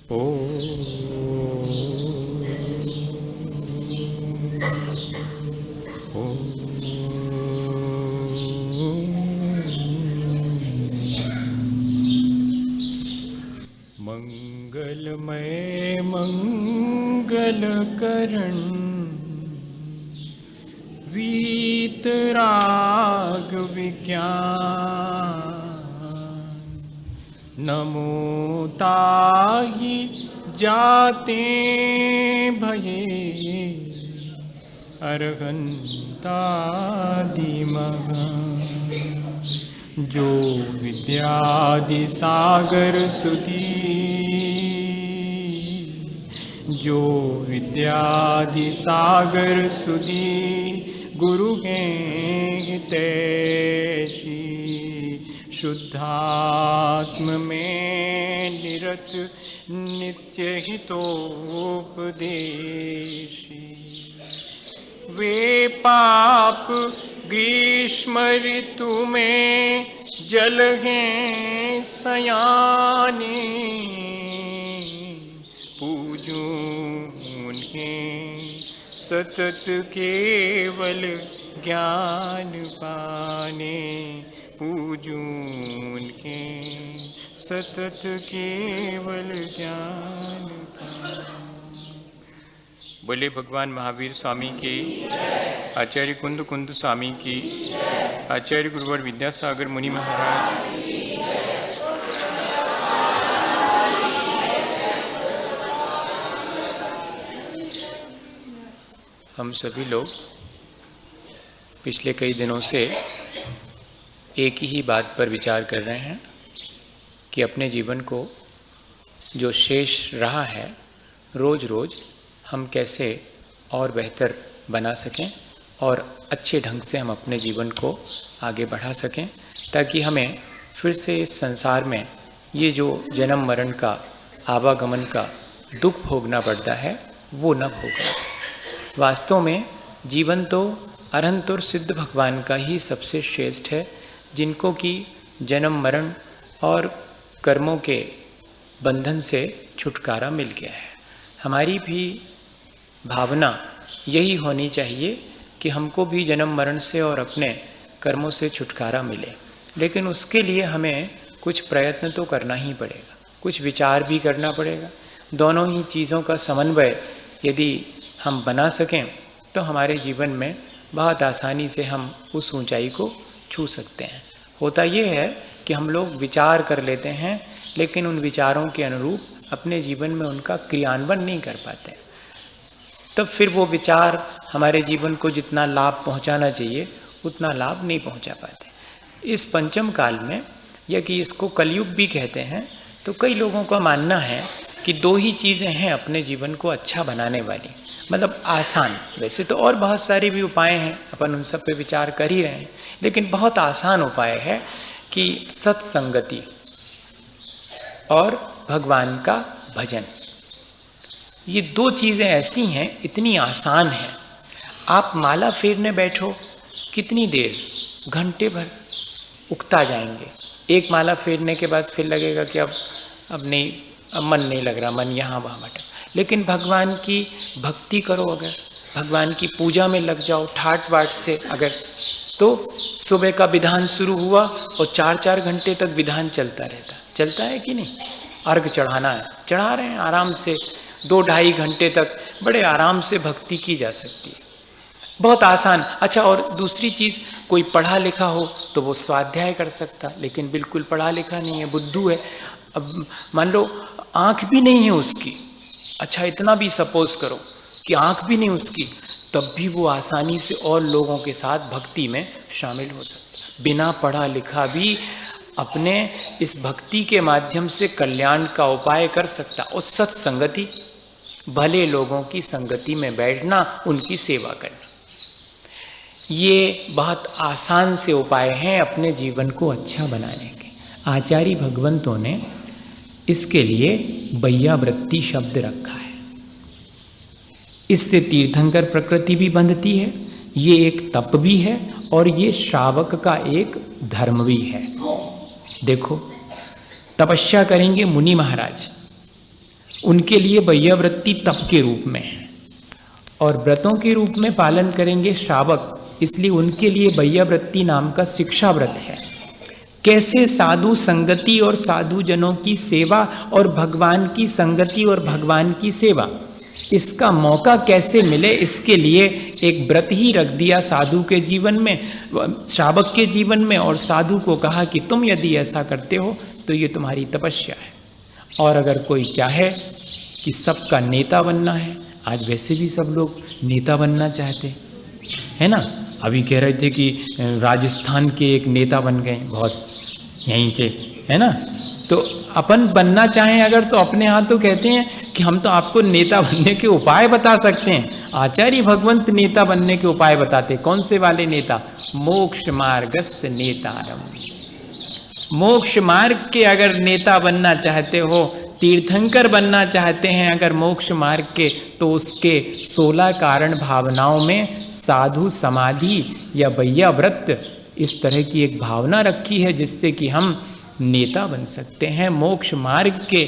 ओ मंगलमय मंगलकरण वीतराग विज्ञान नमो ताहि जाते भये अरहंतादिमगा जो विद्यादि सागर सुधी जो विद्यादि सागर सुधी गुरु हैं तैसी शुद्धात्म में निरत नित्य हितोपदेशी वे पाप ग्रीष्म ऋतु में जल हैं सयाने पूजूं उन्हें सतत केवल ज्ञान पाने पूजूं उन्हें सतत केवल ज्ञान पाने। बोले भगवान महावीर स्वामी की, आचार्य कुंद कुंद स्वामी की, आचार्य गुरुवर विद्यासागर मुनि महाराज। हम सभी लोग पिछले कई दिनों से एक ही बात पर विचार कर रहे हैं कि अपने जीवन को जो शेष रहा है रोज रोज हम कैसे और बेहतर बना सकें और अच्छे ढंग से हम अपने जीवन को आगे बढ़ा सकें, ताकि हमें फिर से इस संसार में ये जो जन्म मरण का आवागमन का दुख भोगना पड़ता है वो न भोगना। वास्तव में जीवन तो अनंत और सिद्ध भगवान का ही सबसे श्रेष्ठ है, जिनको कि जन्म मरण और कर्मों के बंधन से छुटकारा मिल गया है। हमारी भी भावना यही होनी चाहिए कि हमको भी जन्म मरण से और अपने कर्मों से छुटकारा मिले, लेकिन उसके लिए हमें कुछ प्रयत्न तो करना ही पड़ेगा, कुछ विचार भी करना पड़ेगा। दोनों ही चीज़ों का समन्वय यदि हम बना सकें तो हमारे जीवन में बहुत आसानी से हम उस ऊंचाई को छू सकते हैं। होता ये है कि हम लोग विचार कर लेते हैं, लेकिन उन विचारों के अनुरूप अपने जीवन में उनका क्रियान्वयन नहीं कर पाते, तब फिर वो विचार हमारे जीवन को जितना लाभ पहुंचाना चाहिए उतना लाभ नहीं पहुंचा पाते। इस पंचम काल में, या कि इसको कलयुग भी कहते हैं, तो कई लोगों का मानना है कि दो ही चीज़ें हैं अपने जीवन को अच्छा बनाने वाली, मतलब आसान। वैसे तो और बहुत सारे भी उपाय हैं, अपन उन सब पे विचार कर ही रहे हैं, लेकिन बहुत आसान उपाय है कि सत्संगति और भगवान का भजन। ये दो चीज़ें ऐसी हैं, इतनी आसान हैं। आप माला फेरने बैठो, कितनी देर, घंटे भर उगता जाएंगे। एक माला फेरने के बाद फिर लगेगा कि अब नहीं, अब मन नहीं लग रहा, मन यहाँ वहाँ भटक। लेकिन भगवान की भक्ति करो, अगर भगवान की पूजा में लग जाओ ठाट बाट से अगर, तो सुबह का विधान शुरू हुआ और 4-4 घंटे तक विधान चलता रहता। चलता है कि नहीं? अर्घ चढ़ाना है, चढ़ा रहे हैं आराम से, 2-2.5 घंटे तक बड़े आराम से भक्ति की जा सकती है, बहुत आसान। अच्छा, और दूसरी चीज़, कोई पढ़ा लिखा हो तो वो स्वाध्याय कर सकता, लेकिन बिल्कुल पढ़ा लिखा नहीं है, बुद्धू है। अब मान लो आँख भी नहीं है उसकी, अच्छा इतना भी सपोज करो कि आँख भी नहीं उसकी, तब भी वो आसानी से और लोगों के साथ भक्ति में शामिल हो सकता। बिना पढ़ा लिखा भी अपने इस भक्ति के माध्यम से कल्याण का उपाय कर सकता। और सत्संगति, भले लोगों की संगति में बैठना, उनकी सेवा करना, ये बहुत आसान से उपाय हैं अपने जीवन को अच्छा बनाने के। आचार्य भगवंतों ने इसके लिए बैयावृत्ति शब्द रखा है। इससे तीर्थंकर प्रकृति भी बंधती है, ये एक तप भी है और ये श्रावक का एक धर्म भी है। देखो, तपस्या करेंगे मुनि महाराज, उनके लिए वैयावृत्ति तप के रूप में है, और व्रतों के रूप में पालन करेंगे श्रावक, इसलिए उनके लिए वैयावृत्ति नाम का शिक्षा व्रत है। कैसे साधु संगति और साधु जनों की सेवा और भगवान की संगति और भगवान की सेवा, इसका मौका कैसे मिले, इसके लिए एक व्रत ही रख दिया साधु के जीवन में, श्रावक के जीवन में, और साधु को कहा कि तुम यदि ऐसा करते हो तो ये तुम्हारी तपस्या है। और अगर कोई चाहे कि सबका नेता बनना है, आज वैसे भी सब लोग नेता बनना चाहते है ना, अभी कह रहे थे कि राजस्थान के एक नेता बन गए बहुत यहीं के, है ना, तो अपन बनना चाहें अगर तो अपने यहाँ तो कहते हैं कि हम तो आपको नेता बनने के उपाय बता सकते हैं। आचार्य भगवंत नेता बनने के उपाय बताते, कौन से वाले नेता? मोक्ष मार्गस्य नेतारम। मोक्ष मार्ग के अगर नेता बनना चाहते हो, तीर्थंकर बनना चाहते हैं अगर मोक्ष मार्ग के, तो उसके 16 कारण भावनाओं में साधु समाधि या वैयाव्रत इस तरह की एक भावना रखी है जिससे कि हम नेता बन सकते हैं, मोक्ष मार्ग के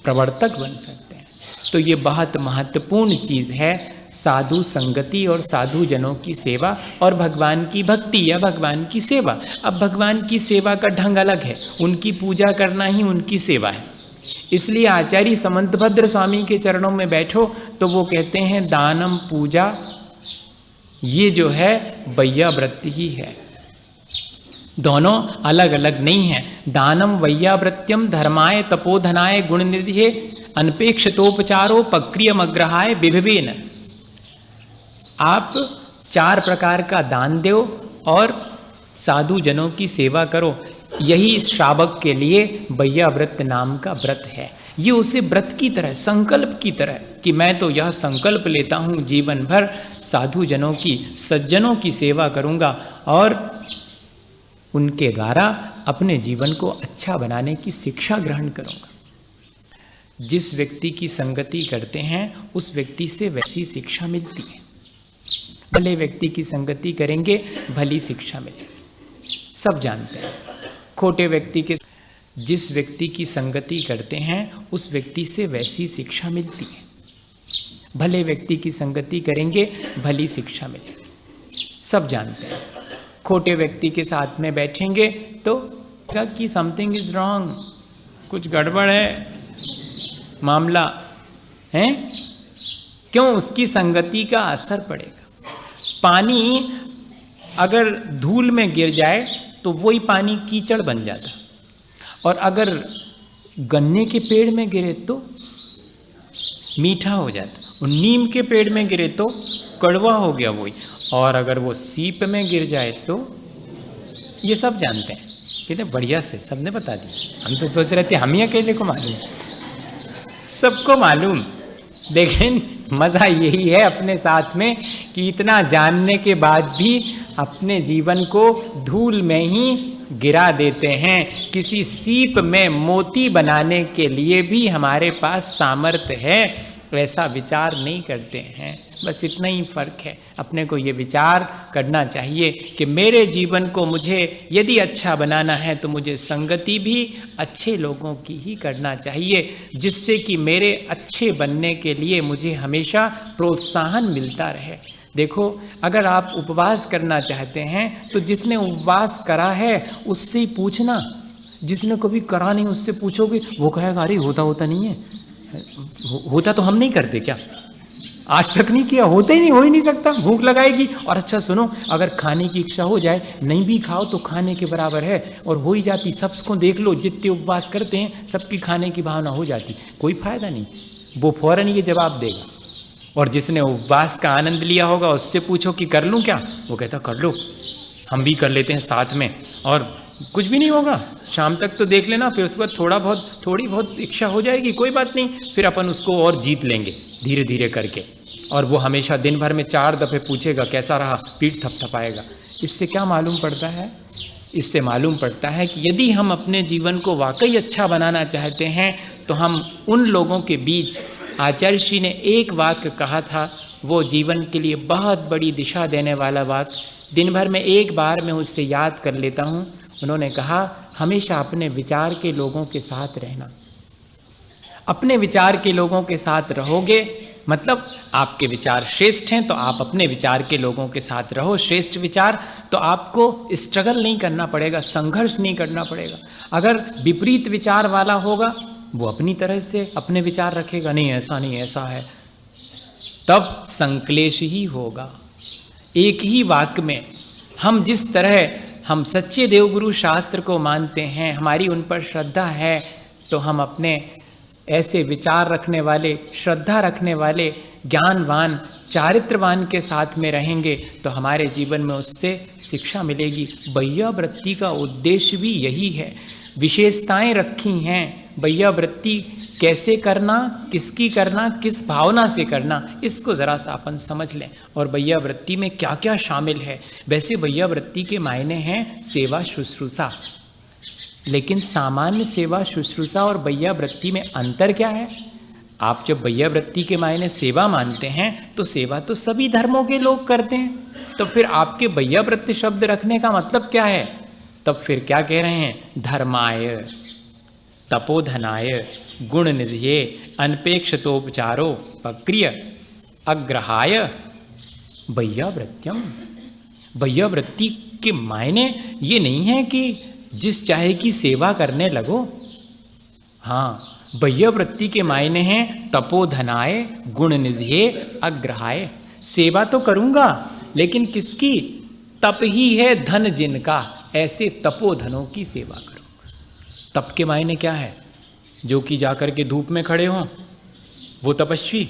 प्रवर्तक बन सकते हैं। तो ये बहुत महत्वपूर्ण चीज़ है, साधु संगति और साधु जनों की सेवा और भगवान की भक्ति या भगवान की सेवा। अब भगवान की सेवा का ढंग अलग है, उनकी पूजा करना ही उनकी सेवा है। इसलिए आचार्य समंतभद्र स्वामी के चरणों में बैठो तो वो कहते हैं दानम पूजा ये जो है वैयाव्रत ही है, दोनों अलग अलग नहीं है। दानम वैयाव्रत्यम धर्माय तपोधनाय गुणनिधये अनपेक्षितोपचारो पक्रियमग्रहाय विभवेन। आप 4 प्रकार का दान दो और साधु जनों की सेवा करो, यही श्रावक के लिए वैयाव्रत नाम का व्रत है। ये उसे व्रत की तरह, संकल्प की तरह कि मैं तो यह संकल्प लेता हूँ जीवन भर साधु जनों की, सज्जनों की सेवा करूँगा और उनके द्वारा अपने जीवन को अच्छा बनाने की शिक्षा ग्रहण करूँगा। जिस व्यक्ति की संगति करते हैं उस व्यक्ति से वैसी शिक्षा मिलती है। भले व्यक्ति की संगति करेंगे भली शिक्षा मिलेगी, सब जानते हैं। खोटे व्यक्ति के, जिस व्यक्ति की संगति करते हैं उस व्यक्ति से वैसी शिक्षा मिलती है। भले व्यक्ति की संगति करेंगे भली शिक्षा मिलेगी, सब जानते हैं। खोटे व्यक्ति के साथ में बैठेंगे तो कि समथिंग इज रॉन्ग, कुछ गड़बड़ है मामला है, क्यों? उसकी संगति का असर पड़ेगा। पानी अगर धूल में गिर जाए तो वही पानी कीचड़ बन जाता, और अगर गन्ने के पेड़ में गिरे तो मीठा हो जाता, और नीम के पेड़ में गिरे तो कड़वा हो गया वही, और अगर वो सीप में गिर जाए तो, ये सब जानते हैं। कहते बढ़िया से सबने बता दिया, हम तो सोच रहे थे हम ही अकेले को मालूम, सबको मालूम। लेकिन मज़ा यही है अपने साथ में कि इतना जानने के बाद भी अपने जीवन को धूल में ही गिरा देते हैं। किसी सीप में मोती बनाने के लिए भी हमारे पास सामर्थ्य है, वैसा विचार नहीं करते हैं। बस इतना ही फर्क है। अपने को ये विचार करना चाहिए कि मेरे जीवन को मुझे यदि अच्छा बनाना है तो मुझे संगति भी अच्छे लोगों की ही करना चाहिए, जिससे कि मेरे अच्छे बनने के लिए मुझे हमेशा प्रोत्साहन मिलता रहे। देखो, अगर आप उपवास करना चाहते हैं तो जिसने उपवास करा है उससे ही पूछना, जिसने कभी करा नहीं उससे पूछोगे वो कहेगा अरे होता नहीं है, होता तो हम नहीं करते क्या, आज तक नहीं किया, होता ही नहीं, हो ही नहीं सकता। भूख लगाएगी, और अच्छा सुनो, अगर खाने की इच्छा हो जाए, नहीं भी खाओ तो खाने के बराबर है, और हो ही जाती। सबको देख लो, जितने उपवास करते हैं सबकी खाने की भावना हो जाती, कोई फायदा नहीं, वो फौरन ये जवाब देगा। और जिसने उपवास का आनंद लिया होगा उससे पूछो कि कर लूँ क्या, वो कहता कर लो, हम भी कर लेते हैं साथ में, और कुछ भी नहीं होगा, शाम तक तो देख लेना, फिर उसके बाद थोड़ी बहुत इच्छा हो जाएगी, कोई बात नहीं, फिर अपन उसको और जीत लेंगे धीरे धीरे करके। और वो हमेशा दिन भर में 4 दफ़े पूछेगा कैसा रहा, पीठ थपथपाएगा। इससे क्या मालूम पड़ता है? इससे मालूम पड़ता है कि यदि हम अपने जीवन को वाकई अच्छा बनाना चाहते हैं तो हम उन लोगों के बीच, आचार्य श्री ने एक वाक्य कहा था, वो जीवन के लिए बहुत बड़ी दिशा देने वाला वाक्य, दिन भर में एक बार मैं उससे याद कर लेता हूँ। उन्होंने कहा, हमेशा अपने विचार के लोगों के साथ रहना, अपने विचार के लोगों के साथ रहोगे, मतलब आपके विचार श्रेष्ठ हैं तो आप अपने विचार के लोगों के साथ रहो, श्रेष्ठ विचार, तो आपको स्ट्रगल नहीं करना पड़ेगा, संघर्ष नहीं करना पड़ेगा। अगर विपरीत विचार वाला होगा, वो अपनी तरह से अपने विचार रखेगा, नहीं ऐसा नहीं ऐसा है, तब संक्लेश ही होगा। एक ही वाक्य में हम जिस तरह हम सच्चे देवगुरु शास्त्र को मानते हैं, हमारी उन पर श्रद्धा है, तो हम अपने ऐसे विचार रखने वाले, श्रद्धा रखने वाले, ज्ञानवान, चारित्रवान के साथ में रहेंगे तो हमारे जीवन में उससे शिक्षा मिलेगी। बैयावृत्ति का उद्देश्य भी यही है। विशेषताएं रखी हैं, बैयावृत्ति कैसे करना, किसकी करना, किस भावना से करना, इसको ज़रा सा अपन समझ लें। और बैयावृत्ति में क्या क्या शामिल है। वैसे बैयावृत्ति के मायने हैं सेवा शुश्रूषा, लेकिन सामान्य सेवा शुश्रूषा और बैयावृत्ति में अंतर क्या है? आप जब बैयावृत्ति के मायने सेवा मानते हैं तो सेवा तो सभी धर्मों के लोग करते हैं, तो फिर आपके बैयावृत्ति शब्द रखने का मतलब क्या है? तब फिर क्या कह रहे हैं? धर्माय, तपोधनाय, गुण निधिये, अनपेक्षतोपचारो पक्रिय अग्रहाय बैयावृत्यम। बैयावृत्ति के मायने ये नहीं है कि जिस चाहे की सेवा करने लगो। हाँ, बैयावृत्ति के मायने हैं तपोधनाय, गुण निधिये, अग्रहाय। सेवा तो करूँगा, लेकिन किसकी? तप ही है धन जिनका, ऐसे तपोधनों की सेवा करूँगा। तप के मायने क्या है? जो कि जाकर के धूप में खड़े हों, वो तपस्वी।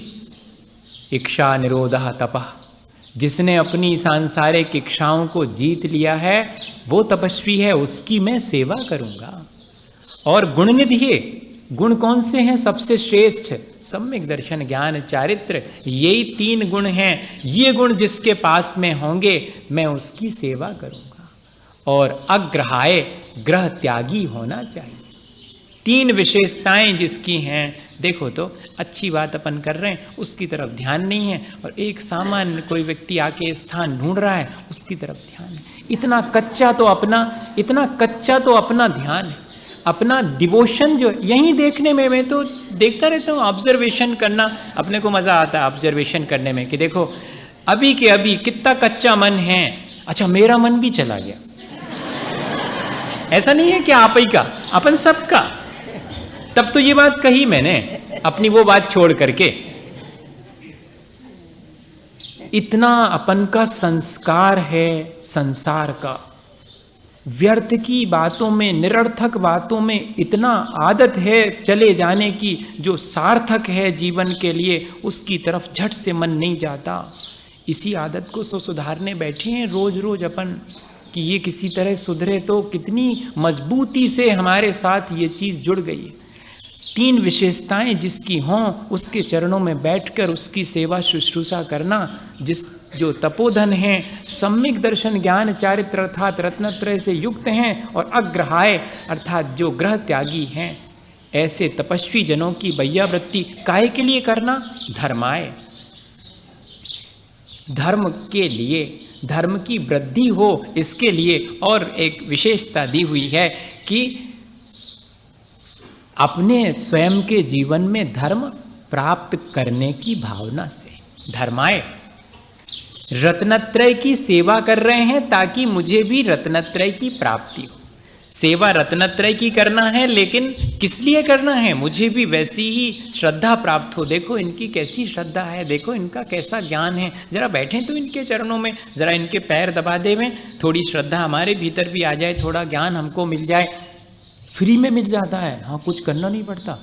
इच्छा निरोधः तपः, जिसने अपनी सांसारिक इच्छाओं को जीत लिया है वो तपस्वी है, उसकी मैं सेवा करूँगा। और गुण निधिये, गुण कौन से हैं सबसे श्रेष्ठ? सम्यक दर्शन, ज्ञान, चारित्र, यही 3 गुण हैं। ये गुण जिसके पास में होंगे मैं उसकी सेवा करूँगा। और अग्रहाय, ग्रह त्यागी होना चाहिए। 3 विशेषताएं जिसकी हैं, देखो तो अच्छी बात अपन कर रहे हैं, उसकी तरफ ध्यान नहीं है, और एक सामान्य कोई व्यक्ति आके स्थान ढूंढ रहा है, उसकी तरफ ध्यान है। इतना कच्चा तो अपना ध्यान है, अपना डिवोशन जो यहीं देखने में, मैं तो देखता रहता हूँ, ऑब्जर्वेशन करना अपने को मज़ा आता है ऑब्जर्वेशन करने में, कि देखो अभी के अभी कितना कच्चा मन है। अच्छा, मेरा मन भी चला गया। ऐसा नहीं है कि आप ही का, अपन सबका। तब तो ये बात कही मैंने, अपनी वो बात छोड़ करके। इतना अपन का संस्कार है संसार का, व्यर्थ की बातों में, निरर्थक बातों में इतना आदत है चले जाने की, जो सार्थक है जीवन के लिए उसकी तरफ झट से मन नहीं जाता। इसी आदत को सुधारने बैठे हैं रोज रोज अपन, कि ये किसी तरह सुधरे तो कितनी मजबूती से हमारे साथ ये चीज़ जुड़ गई है। 3 विशेषताएं जिसकी हों उसके चरणों में बैठकर उसकी सेवा शुश्रूषा करना, जो तपोधन हैं, सम्यक दर्शन, ज्ञान, चारित्र अर्थात रत्नत्रय से युक्त हैं, और अग्रहाय अर्थात जो ग्रह त्यागी हैं, ऐसे तपस्वी जनों की बैयावृत्ति काहे के लिए करना? धर्माय, धर्म के लिए, धर्म की वृद्धि हो इसके लिए। और एक विशेषता दी हुई है कि अपने स्वयं के जीवन में धर्म प्राप्त करने की भावना से। धर्माय, रत्नत्रय की सेवा कर रहे हैं ताकि मुझे भी रत्नत्रय की प्राप्ति हो। सेवा रत्नत्रय की करना है, लेकिन किस लिए करना है? मुझे भी वैसी ही श्रद्धा प्राप्त हो। देखो इनकी कैसी श्रद्धा है, देखो इनका कैसा ज्ञान है, जरा बैठें तो इनके चरणों में, जरा इनके पैर दबा देवें, थोड़ी श्रद्धा हमारे भीतर भी आ जाए, थोड़ा ज्ञान हमको मिल जाए। फ्री में मिल जाता है, हाँ, कुछ करना नहीं पड़ता।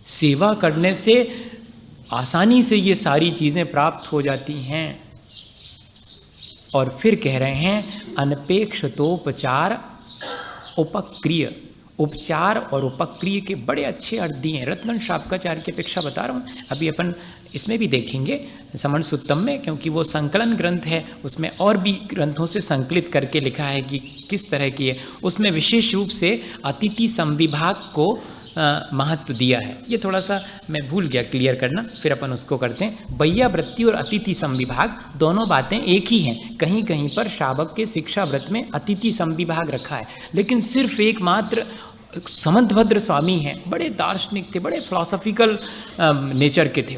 सेवा करने से आसानी से ये सारी चीज़ें प्राप्त हो जाती हैं। और फिर कह रहे हैं अनपेक्षतोपचार उपक्रिय। उपचार और उपक्रिय के बड़े अच्छे अर्थ दिए हैं। रत्न शाब्काचार्य की अपेक्षा बता रहा हूँ, अभी अपन इसमें भी देखेंगे समण सुत्तम में, क्योंकि वो संकलन ग्रंथ है, उसमें और भी ग्रंथों से संकलित करके लिखा है कि किस तरह की है। उसमें विशेष रूप से अतिथि संविभाग को महत्व दिया है। ये थोड़ा सा मैं भूल गया क्लियर करना, फिर अपन उसको करते हैं। बैयावृत्ति और अतिथि संविभाग दोनों बातें एक ही हैं। कहीं कहीं पर शावक के शिक्षा व्रत में अतिथि संविभाग रखा है, लेकिन सिर्फ एकमात्र समंतभद्र स्वामी हैं, बड़े दार्शनिक थे, बड़े फिलॉसफिकल नेचर के थे।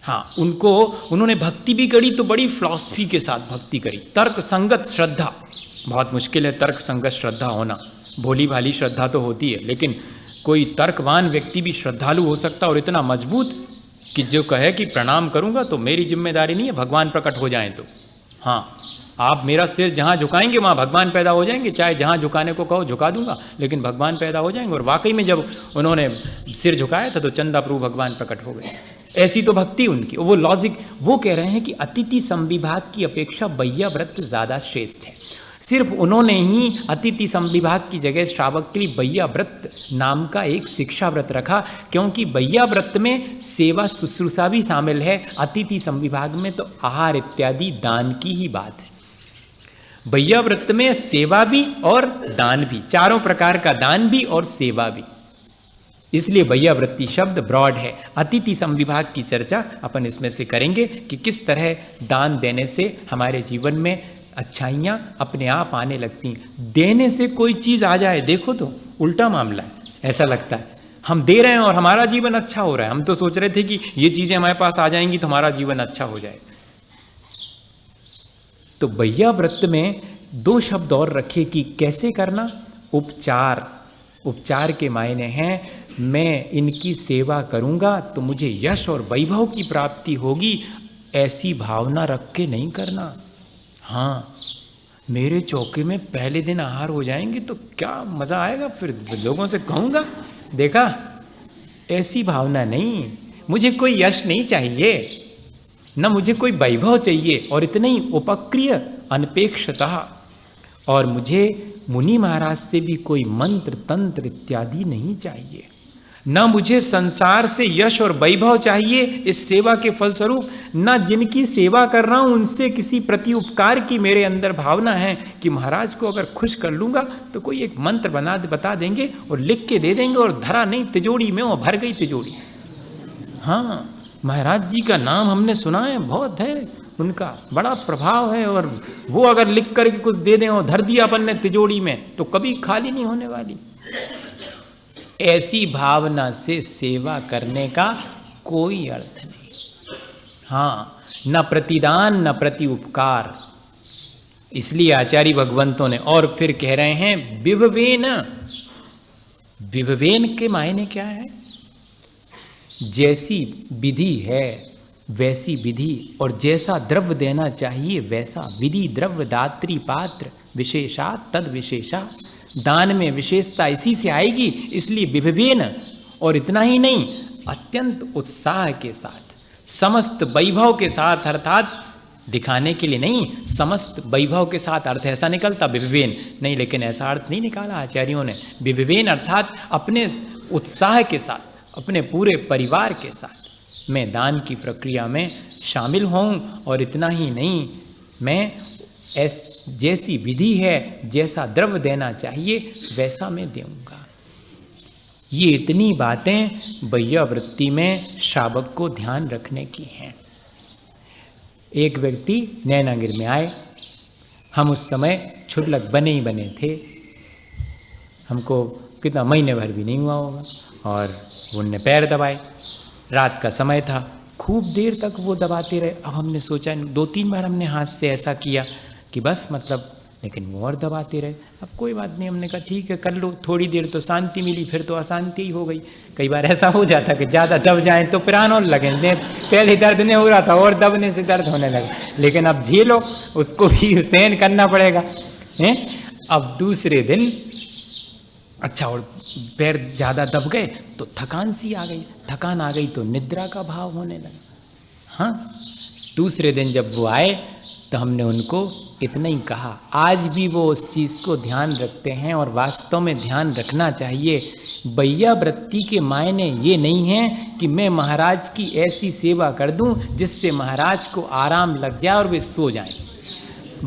हाँ, उन्होंने भक्ति भी करी तो बड़ी फिलॉसफी के साथ भक्ति करी। तर्क संगत श्रद्धा, बहुत मुश्किल है तर्क संगत श्रद्धा होना, भोली भाली श्रद्धा तो होती है, लेकिन कोई तर्कवान व्यक्ति भी श्रद्धालु हो सकता और इतना मजबूत कि जो कहे कि प्रणाम करूंगा तो मेरी जिम्मेदारी नहीं है, भगवान प्रकट हो जाएं तो। हाँ, आप मेरा सिर जहाँ झुकाएंगे वहाँ भगवान पैदा हो जाएंगे, चाहे जहाँ झुकाने को कहो झुका दूंगा, लेकिन भगवान पैदा हो जाएंगे। और वाकई में जब उन्होंने सिर झुकाया था तो चंदा प्रभु भगवान प्रकट हो गए। ऐसी तो भक्ति उनकी। वो लॉजिक, वो कह रहे हैं कि अतिथि संविभाग की अपेक्षा बैया व्रत ज़्यादा श्रेष्ठ है। सिर्फ उन्होंने ही अतिथि संविभाग की जगह श्रावक के लिए बैया व्रत नाम का एक शिक्षा व्रत रखा, क्योंकि बैया व्रत में सेवा शुश्रूषा भी शामिल है, अतिथि संविभाग में तो आहार इत्यादि दान की ही बात है। बैया व्रत में सेवा भी और दान भी, चारों प्रकार का दान भी और सेवा भी, इसलिए बैया व्रती शब्द ब्रॉड है। अतिथि संविभाग की चर्चा अपन इसमें से करेंगे कि किस तरह दान देने से हमारे जीवन में अच्छाइयाँ अपने आप आने लगती हैं। देने से कोई चीज़ आ जाए, देखो तो उल्टा मामला है। ऐसा लगता है हम दे रहे हैं और हमारा जीवन अच्छा हो रहा है। हम तो सोच रहे थे कि ये चीज़ें हमारे पास आ जाएंगी तो हमारा जीवन अच्छा हो जाए। तो बैया व्रत में दो शब्द और रखे कि कैसे करना। उपचार, उपचार के मायने हैं मैं इनकी सेवा करूंगा तो मुझे यश और वैभव की प्राप्ति होगी, ऐसी भावना रख के नहीं करना। हाँ, मेरे चौके में पहले दिन आहार हो जाएंगे तो क्या मज़ा आएगा, फिर लोगों से कहूँगा देखा, ऐसी भावना नहीं। मुझे कोई यश नहीं चाहिए, न मुझे कोई वैभव चाहिए, और इतने ही उपक्रिय अनपेक्षतः, और मुझे मुनि महाराज से भी कोई मंत्र तंत्र इत्यादि नहीं चाहिए, न मुझे संसार से यश और वैभव चाहिए इस सेवा के फलस्वरूप, न जिनकी सेवा कर रहा हूं उनसे किसी प्रति उपकार की मेरे अंदर भावना है कि महाराज को अगर खुश कर लूंगा तो कोई एक मंत्र बता देंगे और लिख के दे देंगे और धरा नहीं तिजोरी में और भर गई तिजोरी। हाँ, महाराज जी का नाम हमने सुना है, बहुत है उनका, बड़ा प्रभाव है, और वो अगर लिख करके कुछ दे दें और धर दिया अपन ने तिजोरी में तो कभी खाली नहीं होने वाली। ऐसी भावना से सेवा करने का कोई अर्थ नहीं। हाँ, न प्रतिदान न प्रति उपकार। इसलिए आचार्य भगवंतों ने और फिर कह रहे हैं विभवेन। विभवेन के मायने क्या है? जैसी विधि है वैसी विधि, और जैसा द्रव्य देना चाहिए वैसा विधि, द्रव्य दात्री पात्र विशेषा तद विशेषा। दान में विशेषता इसी से आएगी, इसलिए विभवेन। और इतना ही नहीं, अत्यंत उत्साह के साथ, समस्त वैभव के साथ, अर्थात दिखाने के लिए नहीं, समस्त वैभव के साथ। अर्थ ऐसा निकलता विभवेन नहीं, लेकिन ऐसा अर्थ नहीं निकाला आचार्यों ने। विभवेन अर्थात अपने उत्साह के साथ, अपने पूरे परिवार के साथ मैं दान की प्रक्रिया में शामिल होऊं। और इतना ही नहीं, मैं जैसी विधि है, जैसा द्रव्य देना चाहिए वैसा मैं दूंगा। ये इतनी बातें बैया वृत्ति में श्रावक को ध्यान रखने की हैं। एक व्यक्ति नैनागिर में आए, हम उस समय छुटलक बने ही बने थे, हमको कितना महीने भर भी नहीं हुआ होगा, और उनने पैर दबाए। रात का समय था, खूब देर तक वो दबाते रहे। अब हमने सोचा, 2-3 बार हमने हाथ से ऐसा किया कि बस मतलब, लेकिन वो और दबाते रहे। अब कोई बात नहीं, हमने कहा ठीक है कर लो, थोड़ी देर तो शांति मिली, फिर तो अशांति ही हो गई। कई बार ऐसा हो जाता कि ज़्यादा दब जाएं तो प्राण और लगे। पहले दर्द नहीं हो रहा था और दबने से दर्द होने लगे, लेकिन अब झेलो, उसको भी सहन करना पड़ेगा हैं। अब दूसरे दिन अच्छा, और पैर ज़्यादा दब गए तो थकान सी आ गई, थकान आ गई तो निद्रा का भाव होने लगा। हाँ, दूसरे दिन जब वो आए तो हमने उनको इतना ही कहा। आज भी वो उस चीज़ को ध्यान रखते हैं, और वास्तव में ध्यान रखना चाहिए। बैया वृत्ति के मायने ये नहीं है कि मैं महाराज की ऐसी सेवा कर दूं जिससे महाराज को आराम लग जाए और वे सो जाएं।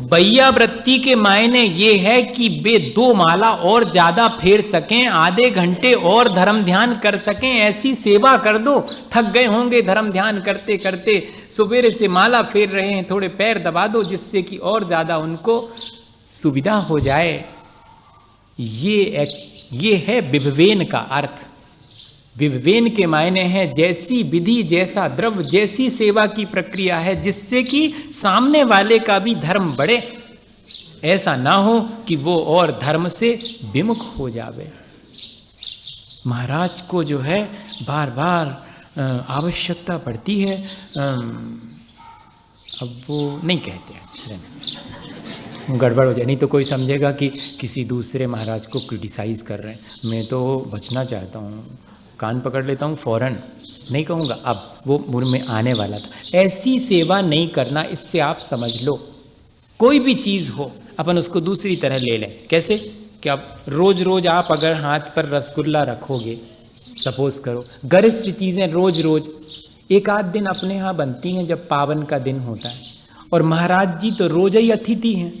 बैया वृत्ति के मायने ये है कि वे 2 माला और ज़्यादा फेर सकें, आधे घंटे और धर्म ध्यान कर सकें, ऐसी सेवा कर दो। थक गए होंगे धर्म ध्यान करते करते, सवेरे से माला फेर रहे हैं, थोड़े पैर दबा दो जिससे कि और ज़्यादा उनको सुविधा हो जाए। ये एक ये है विभवेन का अर्थ। विभवेन के मायने हैं जैसी विधि, जैसा द्रव्य, जैसी सेवा की प्रक्रिया है जिससे कि सामने वाले का भी धर्म बढ़े। ऐसा ना हो कि वो और धर्म से विमुख हो जावे। महाराज को जो है बार बार आवश्यकता पड़ती है, अब वो नहीं कहते हैं, गड़बड़ हो जाए, नहीं तो कोई समझेगा कि किसी दूसरे महाराज को क्रिटिसाइज़ कर रहे हैं। मैं तो बचना चाहता हूँ, कान पकड़ लेता हूँ, फौरन नहीं कहूँगा, अब वो मुझ में आने वाला था। ऐसी सेवा नहीं करना, इससे आप समझ लो कोई भी चीज़ हो अपन उसको दूसरी तरह ले लें। कैसे कि अब रोज़ रोज़ आप अगर हाथ पर रसगुल्ला रखोगे, सपोज करो, गरिष्ठ चीज़ें रोज़ रोज़ एक आध दिन अपने यहाँ बनती हैं जब पावन का दिन होता है, और महाराज जी तो रोज़ ही अतिथि हैं,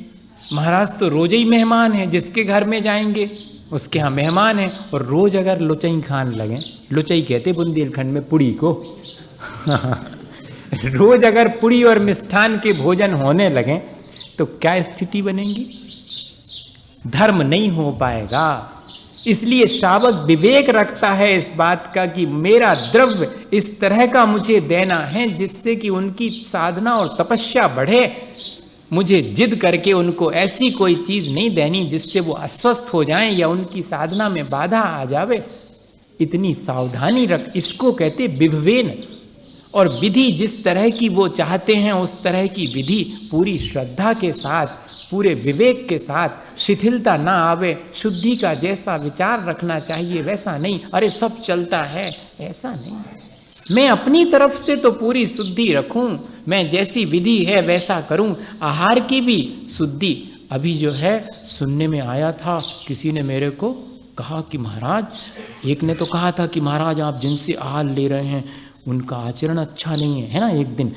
महाराज तो रोज़ ही मेहमान हैं, जिसके घर में जाएंगे उसके यहाँ मेहमान हैं। और रोज़ अगर लुचई खान लगें, लुचई कहते बुंदेलखंड में पुड़ी को रोज़ अगर पुड़ी और मिष्ठान के भोजन होने लगें तो क्या स्थिति बनेगी? धर्म नहीं हो पाएगा। इसलिए श्रावक विवेक रखता है इस बात का कि मेरा द्रव्य इस तरह का मुझे देना है जिससे कि उनकी साधना और तपस्या बढ़े। मुझे जिद करके उनको ऐसी कोई चीज नहीं देनी जिससे वो अस्वस्थ हो जाएं या उनकी साधना में बाधा आ जावे। इतनी सावधानी रख, इसको कहते विभवेन। और विधि जिस तरह की वो चाहते हैं उस तरह की विधि पूरी श्रद्धा के साथ, पूरे विवेक के साथ, शिथिलता ना आवे। शुद्धि का जैसा विचार रखना चाहिए वैसा नहीं, अरे सब चलता है, ऐसा नहीं। मैं अपनी तरफ से तो पूरी शुद्धि रखूं, मैं जैसी विधि है वैसा करूं। आहार की भी शुद्धि। अभी जो है सुनने में आया था, किसी ने मेरे को कहा कि महाराज, एक ने तो कहा था कि महाराज आप जिनसे आहार ले रहे हैं उनका आचरण अच्छा नहीं है ना, एक दिन।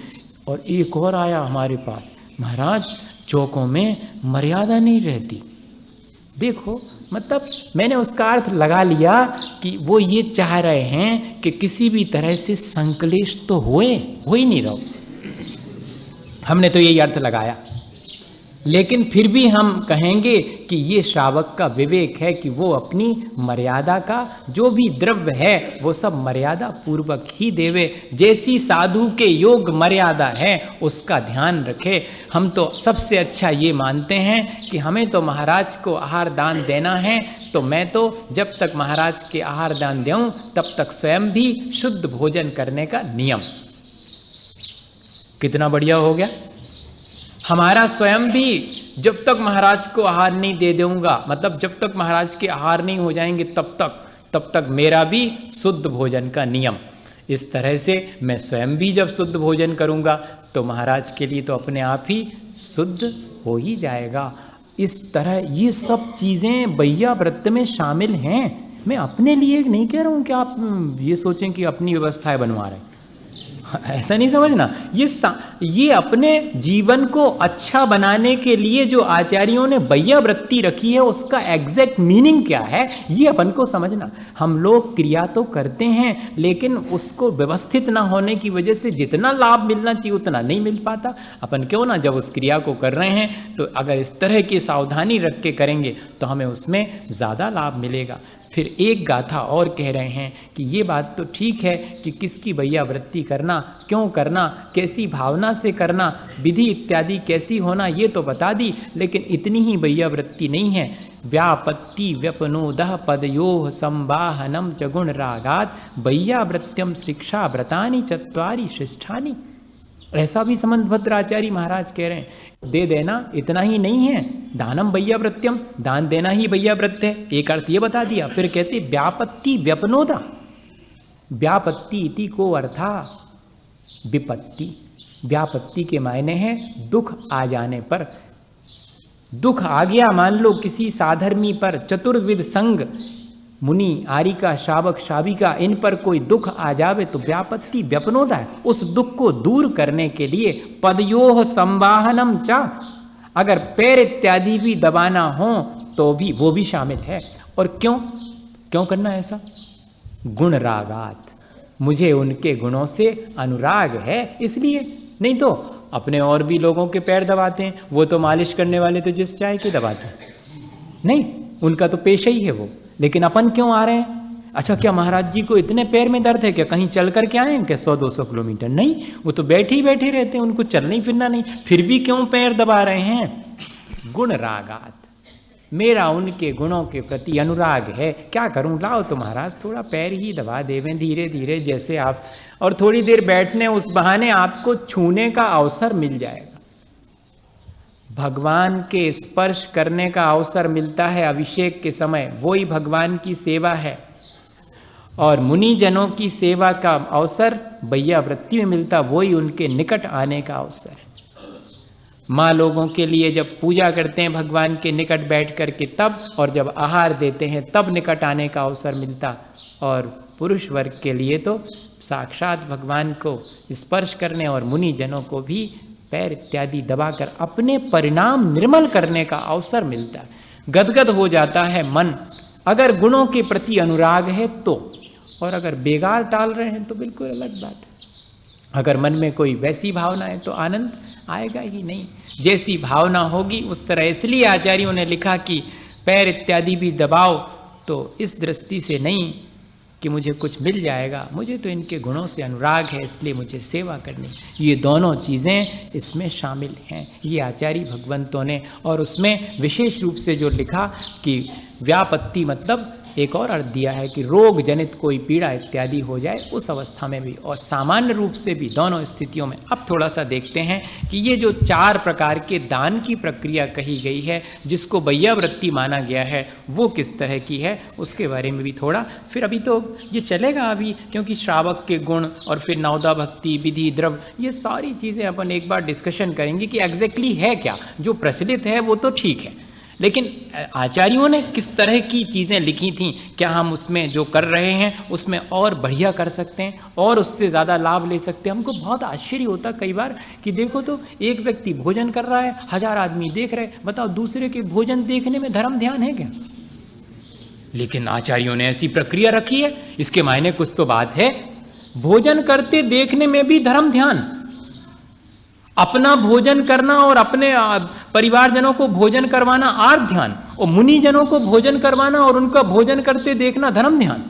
और एक और आया हमारे पास, महाराज चौकों में मर्यादा नहीं रहती। देखो, मतलब मैंने उसका अर्थ लगा लिया कि वो ये चाह रहे हैं कि किसी भी तरह से संकलेश तो हो ही नहीं रहो। हमने तो यही अर्थ लगाया, लेकिन फिर भी हम कहेंगे कि ये श्रावक का विवेक है कि वो अपनी मर्यादा का जो भी द्रव्य है वो सब मर्यादा पूर्वक ही देवे। जैसी साधु के योग मर्यादा है उसका ध्यान रखे। हम तो सबसे अच्छा ये मानते हैं कि हमें तो महाराज को आहार दान देना है, तो मैं तो जब तक महाराज के आहार दान दूं तब तक स्वयं भी शुद्ध भोजन करने का नियम। कितना बढ़िया हो गया। हमारा स्वयं भी जब तक महाराज को आहार नहीं दे दूंगा, मतलब जब तक महाराज के आहार नहीं हो जाएंगे तब तक मेरा भी शुद्ध भोजन का नियम। इस तरह से मैं स्वयं भी जब शुद्ध भोजन करूंगा तो महाराज के लिए तो अपने आप ही शुद्ध हो ही जाएगा। इस तरह ये सब चीज़ें बैया व्रत में शामिल हैं। मैं अपने लिए नहीं कह रहा हूँ कि आप ये सोचें कि अपनी व्यवस्थाएं बनवा रहे हैं, ऐसा नहीं समझना। ये अपने जीवन को अच्छा बनाने के लिए जो आचार्यों ने बैया वृत्ति रखी है उसका एग्जैक्ट मीनिंग क्या है ये अपन को समझना। हम लोग क्रिया तो करते हैं लेकिन उसको व्यवस्थित ना होने की वजह से जितना लाभ मिलना चाहिए उतना नहीं मिल पाता। अपन क्यों ना जब उस क्रिया को कर रहे हैं तो अगर इस तरह की सावधानी रख के करेंगे तो हमें उसमें ज़्यादा लाभ मिलेगा। फिर एक गाथा और कह रहे हैं कि ये बात तो ठीक है कि किसकी बैया वृत्ति करना, क्यों करना, कैसी भावना से करना, विधि इत्यादि कैसी होना, ये तो बता दी, लेकिन इतनी ही बैया वृत्ति नहीं है। व्यापत्ति व्यपनोदः पदयोः संवाहनम च गुण रागात बैया वृत्यम शिक्षा व्रतानि चत्वारि शिष्ठानि। ऐसा भी समन्वभद्राचार्य महाराज कह रहे हैं। दे देना इतना ही नहीं है, दानम बैया वृत्यम, दान देना ही बैया वृत्त है, एक अर्थ ये बता दिया। फिर कहते व्यापत्ति व्यपनोदा, व्यापत्ति इति को अर्था विपत्ति। व्यापत्ति के मायने हैं दुख आ जाने पर। दुख आ गया मान लो किसी साधर्मी पर, चतुर्विध संग, मुनि, आरिका, शावक, शाविका, इन पर कोई दुख आ जावे तो व्यापत्ति व्यपनोदा है। उस दुख को दूर करने के लिए पदयोः संवाहनम चा, अगर पैर इत्यादि भी दबाना हो तो भी वो भी शामिल है। और क्यों करना ऐसा? गुण रागात, मुझे उनके गुणों से अनुराग है इसलिए। नहीं तो अपने और भी लोगों के पैर दबाते हैं, वो तो मालिश करने वाले तो जिस चाहे के दबाते हैं, नहीं, उनका तो पेशा ही है वो। लेकिन अपन क्यों आ रहे हैं? अच्छा, क्या महाराज जी को इतने पैर में दर्द है क्या? कहीं चल करके आए हैं क्या 100-200 किलोमीटर? नहीं, वो तो बैठे ही बैठे रहते हैं, उनको चलना ही फिरना नहीं, फिर भी क्यों पैर दबा रहे हैं? गुण रागात, मेरा उनके गुणों के प्रति अनुराग है। क्या करूं? लाओ तो महाराज थोड़ा पैर ही दबा देवें धीरे धीरे, जैसे आप, और थोड़ी देर बैठने, उस बहाने आपको छूने का अवसर मिल जाएगा, भगवान के स्पर्श करने का अवसर मिलता है अभिषेक के समय, वही भगवान की सेवा है। और मुनि जनों की सेवा का अवसर बैयावृत्ति में मिलता, वही उनके निकट आने का अवसर है। माँ लोगों के लिए जब पूजा करते हैं भगवान के निकट बैठ करके तब, और जब आहार देते हैं तब निकट आने का अवसर मिलता। और पुरुष वर्ग के लिए तो साक्षात भगवान को स्पर्श करने और मुनि जनों को भी पैर इत्यादि दबाकर अपने परिणाम निर्मल करने का अवसर मिलता है। गदगद हो जाता है मन, अगर गुणों के प्रति अनुराग है तो, और अगर बेगार टाल रहे हैं तो बिल्कुल अलग बात है। अगर मन में कोई वैसी भावना है तो आनंद आएगा ही नहीं। जैसी भावना होगी उस तरह, इसलिए आचार्यों ने लिखा कि पैर इत्यादि भी दबाओ तो इस दृष्टि से नहीं कि मुझे कुछ मिल जाएगा, मुझे तो इनके गुणों से अनुराग है, इसलिए मुझे सेवा करनी। ये दोनों चीज़ें इसमें शामिल हैं, ये आचार्य भगवंतों ने। और उसमें विशेष रूप से जो लिखा कि व्यापत्ति, मतलब एक और अर्थ दिया है कि रोग जनित कोई पीड़ा इत्यादि हो जाए उस अवस्था में भी, और सामान्य रूप से भी, दोनों स्थितियों में। अब थोड़ा सा देखते हैं कि ये जो 4 प्रकार के दान की प्रक्रिया कही गई है, जिसको बैयावृत्ति माना गया है, वो किस तरह की है, उसके बारे में भी थोड़ा, फिर अभी तो ये चलेगा अभी, क्योंकि श्रावक के गुण और फिर नवदा भक्ति, विधि, द्रव्य, ये सारी चीज़ें अपन एक बार डिस्कशन करेंगे कि एग्जैक्टली है क्या। जो प्रचलित है वो तो ठीक है, लेकिन आचार्यों ने किस तरह की चीज़ें लिखी थीं, क्या हम उसमें जो कर रहे हैं उसमें और बढ़िया कर सकते हैं और उससे ज़्यादा लाभ ले सकते हैं। हमको बहुत आश्चर्य होता कई बार कि देखो तो एक व्यक्ति भोजन कर रहा है, 1000 आदमी देख रहे, बताओ दूसरे के भोजन देखने में धर्म ध्यान है क्या? लेकिन आचार्यों ने ऐसी प्रक्रिया रखी है, इसके मायने कुछ तो बात है। भोजन करते देखने में भी धर्म ध्यान, अपना भोजन करना और अपने परिवारजनों को भोजन करवाना आर्थ ध्यान, और मुनि जनों को भोजन करवाना और उनका भोजन करते देखना धर्म ध्यान।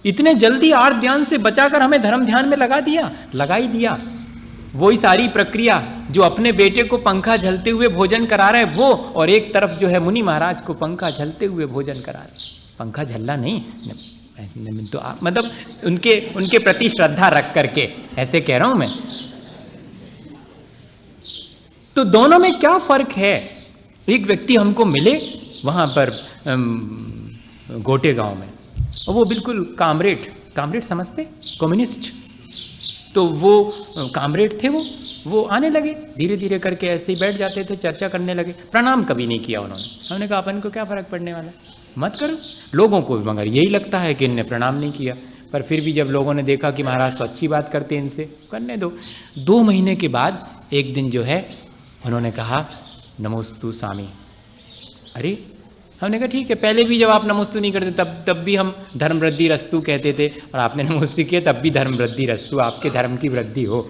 इतने जल्दी आर्थ ध्यान से बचाकर हमें धर्म ध्यान में लगा ही दिया। वही सारी प्रक्रिया जो अपने बेटे को पंखा झलते हुए भोजन करा रहे वो, और एक तरफ जो है मुनि महाराज को पंखा झलते हुए भोजन करा रहे। पंखा झलना नहीं तो मतलब उनके प्रति श्रद्धा रख करके ऐसे कह रहा हूं मैं। तो दोनों में क्या फर्क है? एक व्यक्ति हमको मिले वहां पर गोटे गांव में, और वो बिल्कुल कामरेड समझते, कम्युनिस्ट, तो वो कामरेड थे। वो आने लगे धीरे धीरे करके, ऐसे ही बैठ जाते थे, चर्चा करने लगे। प्रणाम कभी नहीं किया उन्होंने। हमने कहा अपन को क्या फर्क पड़ने वाला, मत करो। लोगों को भी मगर यही लगता है कि इनने प्रणाम नहीं किया, पर फिर भी जब लोगों ने देखा कि महाराज तो अच्छी बात करते हैं, इनसे करने दो। 2 महीने के बाद एक दिन जो है उन्होंने कहा नमोस्तु स्वामी। अरे हमने कहा ठीक है, पहले भी जब आप नमोस्तु नहीं करते तब भी हम धर्म वृद्धि रस्तु कहते थे, और आपने नमोस्तु किया तब भी धर्म वृद्धि रस्तु, आपके धर्म की वृद्धि हो।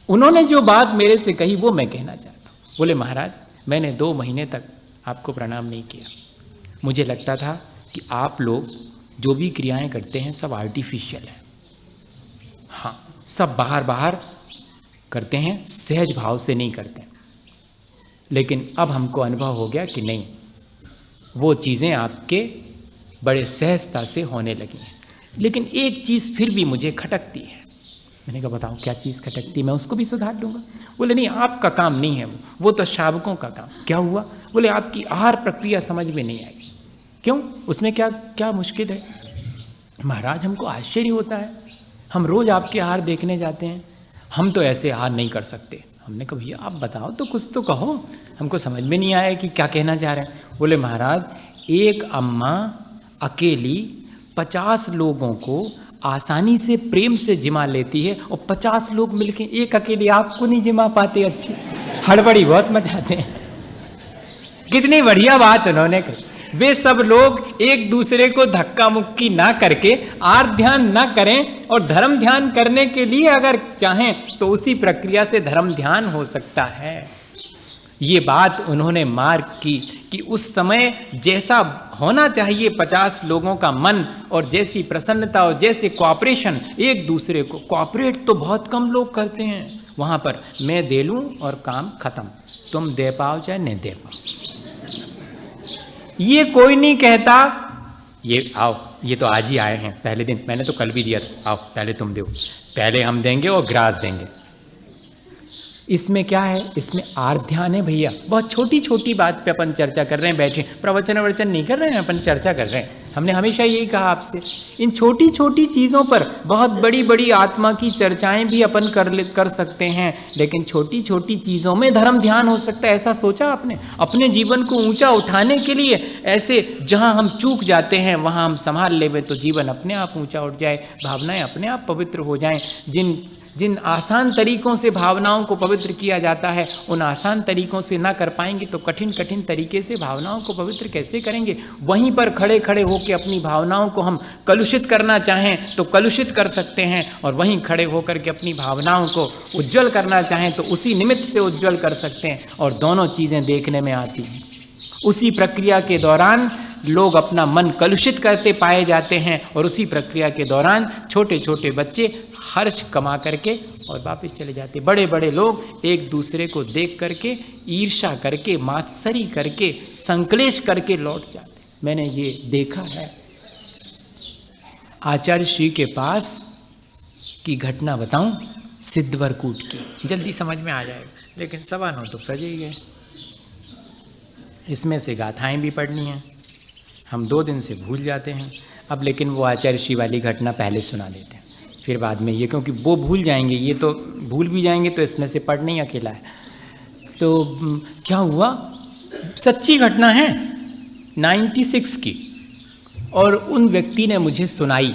उन्होंने जो बात मेरे से कही वो मैं कहना चाहता हूँ। बोले महाराज मैंने 2 महीने तक आपको प्रणाम नहीं किया, मुझे लगता था कि आप लोग जो भी क्रियाएं करते हैं सब आर्टिफिशियल है, हाँ सब बाहर करते हैं, सहज भाव से नहीं करते। लेकिन अब हमको अनुभव हो गया कि नहीं, वो चीज़ें आपके बड़े सहजता से होने लगी हैं। लेकिन एक चीज़ फिर भी मुझे खटकती है। मैंने कहा बताओ क्या चीज़ खटकती है, मैं उसको भी सुधार दूंगा। बोले नहीं आपका काम नहीं है वो तो श्रावकों का काम। क्या हुआ? बोले आपकी आहार प्रक्रिया समझ में नहीं आई। क्यों? उसमें क्या मुश्किल है? महाराज हमको आश्चर्य होता है, हम रोज़ आपके आहार देखने जाते हैं, हम तो ऐसे आहार नहीं कर सकते। हमने कहा भैया आप बताओ तो, कुछ तो कहो, हमको समझ में नहीं आया कि क्या कहना चाह रहे हैं। बोले महाराज एक अम्मा अकेली 50 लोगों को आसानी से प्रेम से जिमा लेती है, और 50 लोग मिलके एक अकेले आपको नहीं जिमा पाते, अच्छी हड़बड़ी बहुत मचाते हैं। कितनी बढ़िया बात उन्होंने कही। वे सब लोग एक दूसरे को धक्का मुक्की ना करके आर्थ ध्यान ना करें, और धर्म ध्यान करने के लिए अगर चाहें तो उसी प्रक्रिया से धर्म ध्यान हो सकता है। ये बात उन्होंने मार्क की कि उस समय जैसा होना चाहिए 50 लोगों का मन और जैसी प्रसन्नता और जैसे कोऑपरेशन, एक दूसरे को कोऑपरेट तो बहुत कम लोग करते हैं वहाँ पर। मैं दे लूँ और काम खत्म, तुम दे पाओ चाहे नहीं दे पाओ, ये कोई नहीं कहता। ये आओ, ये तो आज ही आए हैं, पहले दिन, मैंने तो कल भी दिया था, आओ पहले तुम दो, पहले हम देंगे और ग्रास देंगे। इसमें क्या है, इसमें आर ध्यान है भैया। बहुत छोटी छोटी बात पे अपन चर्चा कर रहे हैं, बैठे प्रवचन वचन नहीं कर रहे हैं, अपन चर्चा कर रहे हैं। हमने हमेशा यही कहा आपसे, इन छोटी छोटी चीज़ों पर बहुत बड़ी बड़ी आत्मा की चर्चाएं भी अपन कर सकते हैं, लेकिन छोटी छोटी चीज़ों में धर्म ध्यान हो सकता है। ऐसा सोचा आपने? अपने जीवन को ऊंचा उठाने के लिए ऐसे जहां हम चूक जाते हैं वहां हम संभाल लेवे तो जीवन अपने आप ऊंचा उठ जाए, भावनाएं अपने आप पवित्र हो जाएं। जिन आसान तरीकों से भावनाओं को पवित्र किया जाता है, उन आसान तरीकों से ना कर पाएंगे तो कठिन कठिन तरीके से भावनाओं को पवित्र कैसे करेंगे? वहीं पर खड़े खड़े होकर अपनी भावनाओं को हम कलुषित करना चाहें तो कलुषित कर सकते हैं, और वहीं खड़े होकर के अपनी भावनाओं को उज्जवल करना चाहें तो उसी निमित्त से उज्जवल कर सकते हैं, और दोनों चीज़ें देखने में आती हैं। उसी प्रक्रिया के दौरान लोग अपना मन कलुषित करते पाए जाते हैं, और उसी प्रक्रिया के दौरान छोटे छोटे बच्चे हर्ष कमा करके और वापस चले जाते। बड़े बड़े लोग एक दूसरे को देख करके ईर्ष्या करके, मात्सरी करके, संकलेश करके लौट जाते। मैंने ये देखा है। आचार्य श्री के पास की घटना बताऊं, सिद्धवरकूट की, जल्दी समझ में आ जाएगा, लेकिन 9:15 तो बज ही गए। इसमें से गाथाएं भी पढ़नी हैं, हम 2 दिन से भूल जाते हैं अब, लेकिन वो आचार्य श्री वाली घटना पहले सुना देते हैं, फिर बाद में ये, क्योंकि वो भूल जाएंगे, ये तो भूल भी जाएंगे, तो इसमें से पढ़ नहीं अकेला है। तो क्या हुआ, सच्ची घटना है 96 की, और उन व्यक्ति ने मुझे सुनाई।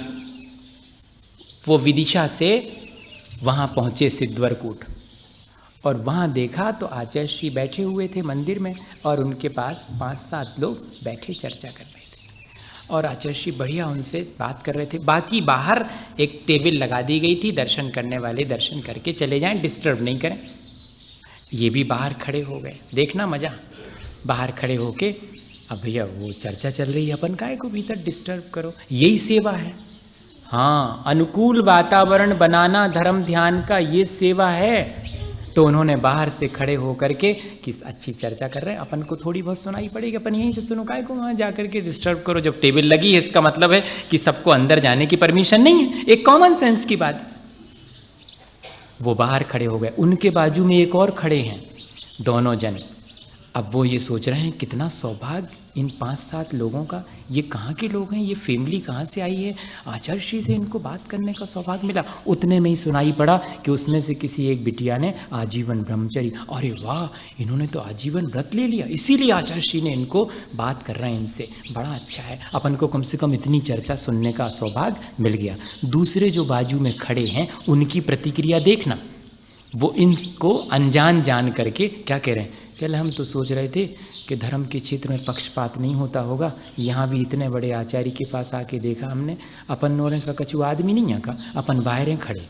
वो विदिशा से वहाँ पहुँचे सिद्धवरकूट, और वहाँ देखा तो आचार्य श्री बैठे हुए थे मंदिर में, और उनके पास 5-7 लोग बैठे चर्चा कर रहे थे, और आचार्य श्री बढ़िया उनसे बात कर रहे थे। बाकी बाहर एक टेबल लगा दी गई थी, दर्शन करने वाले दर्शन करके चले जाएं, डिस्टर्ब नहीं करें। ये भी बाहर खड़े हो गए, देखना मज़ा, बाहर खड़े होके, अब भैया वो चर्चा चल रही है, अपन काहे को भीतर डिस्टर्ब करो, यही सेवा है। हाँ, अनुकूल वातावरण बनाना धर्म ध्यान का ये सेवा है। तो उन्होंने बाहर से खड़े होकर के कि अच्छी चर्चा कर रहे हैं, अपन को थोड़ी बहुत सुनाई पड़ेगी, अपन यहीं से सुनो, काहे को वहाँ जा करके डिस्टर्ब करो। जब टेबल लगी है इसका मतलब है कि सबको अंदर जाने की परमिशन नहीं है, एक कॉमन सेंस की बात। वो बाहर खड़े हो गए, उनके बाजू में एक और खड़े हैं, दोनों जन। अब वो ये सोच रहे हैं कितना सौभाग्य इन 5-7 लोगों का, ये कहाँ के लोग हैं, ये फैमिली कहाँ से आई है, आचार्य श्री से इनको बात करने का सौभाग्य मिला। उतने में ही सुनाई पड़ा कि उसमें से किसी एक बिटिया ने आजीवन ब्रह्मचर्य, अरे वाह, इन्होंने तो आजीवन व्रत ले लिया, इसीलिए आचार्य श्री ने इनको बात कर रहे हैं इनसे, बड़ा अच्छा है, अपन को कम से कम इतनी चर्चा सुनने का सौभाग्य मिल गया। दूसरे जो बाजू में खड़े हैं उनकी प्रतिक्रिया देखना, वो इनको अनजान जान करके क्या कह रहे हैं, कल हम तो सोच रहे थे कि धर्म के क्षेत्र में पक्षपात नहीं होता होगा, यहाँ भी इतने बड़े आचार्य के पास आके देखा हमने, अपन नोरे का कछु आदमी नहीं आका, अपन बाहर हैं खड़े,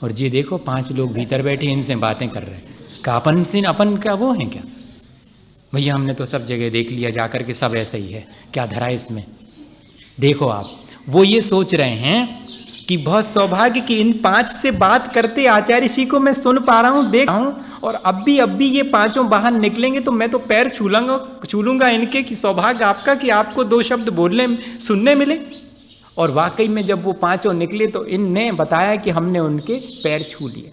और ये देखो 5 लोग भीतर बैठे इनसे बातें कर रहे हैं, का अपन क्या वो हैं क्या? भैया हमने तो सब जगह देख लिया जा कर के, सब ऐसा ही है, क्या धरा इसमें? देखो आप, वो ये सोच रहे हैं कि बहुत सौभाग्य कि इन 5 से बात करते आचार्य श्री को मैं सुन पा रहा हूँ, देख रहा हूँ, और अब भी ये 5 बाहर निकलेंगे तो मैं तो पैर छू लूंगा इनके, कि सौभाग्य आपका कि आपको 2 शब्द बोलने सुनने मिले। और वाकई में जब वो 5 निकले तो इनने बताया कि हमने उनके पैर छू लिए।